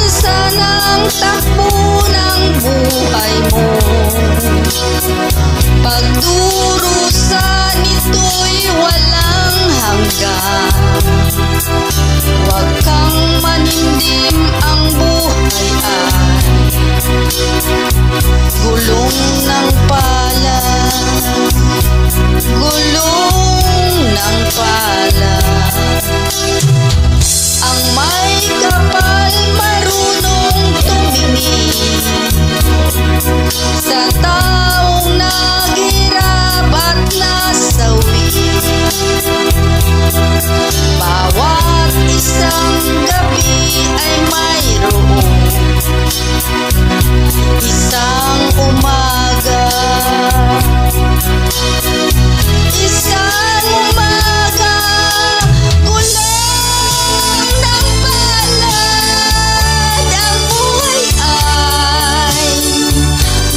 Pagdurusa ng takbo ng buhay mo, pagdurusa nito'y walang hanggan. Huwag kang manindim, ang buhay ay gulong ng palad, gulong ng palad. Ang may kapal marunong tumingin sa taong naghirap at nasawi. Bawat isang gabi ay mayroong isang umaga, isang umaga, gulong ng palad. Ang buhay ay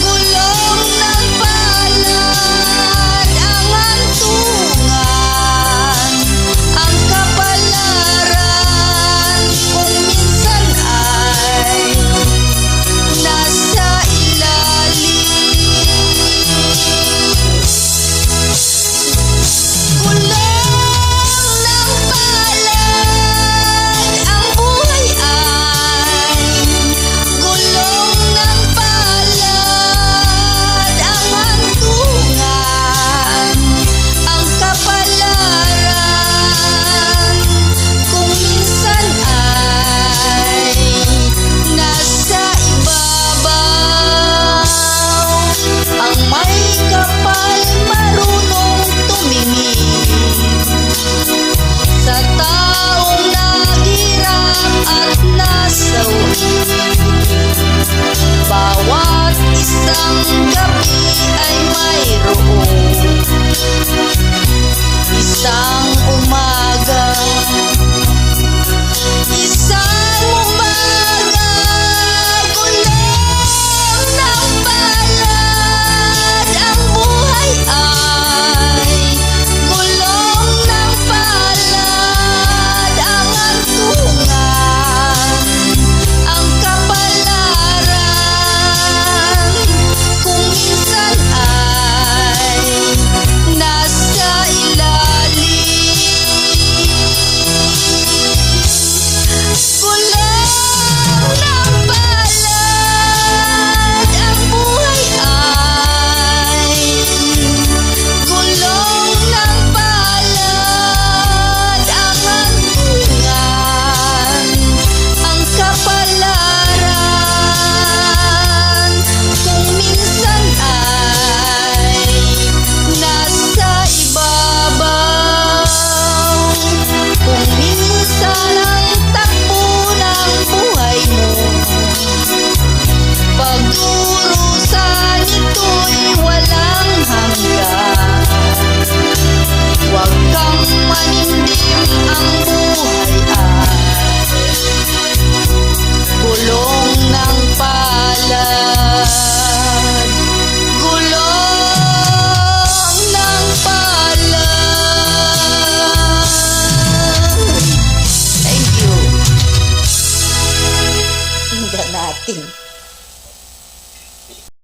gulong ng palad. Ang hantungan, ang kapalaran, kung minsan ay nasa ilalim. Gulong ng palad. Ang buhay ay gulong ng palad. Ang hantungan, ang kapalaran, kung minsan ay nasa ibabaw. Ang may kapal marunong tumingin sa taong naghirap at nasawi. Bawat isang gabi ay mayroong isang umaga, isang umaga, gulong ng palad. Ang buhay ay gulong ng palad. Ang hantungan, ang kapalaran, kung minsan ay nasa ilalim. Gulong ng palad. Ang buhay ay gulong ng palad. Ang hantungan, ang kapalaran, kung minsan ay nasa ibabaw. Kung minsan ang takbo ng buhay mo, pagdurusa nito'y walang hanggan. Huwag kang manindim, ang buhay ay gulong ng palad, gulong ng palad. Thank you. Tingnan natin.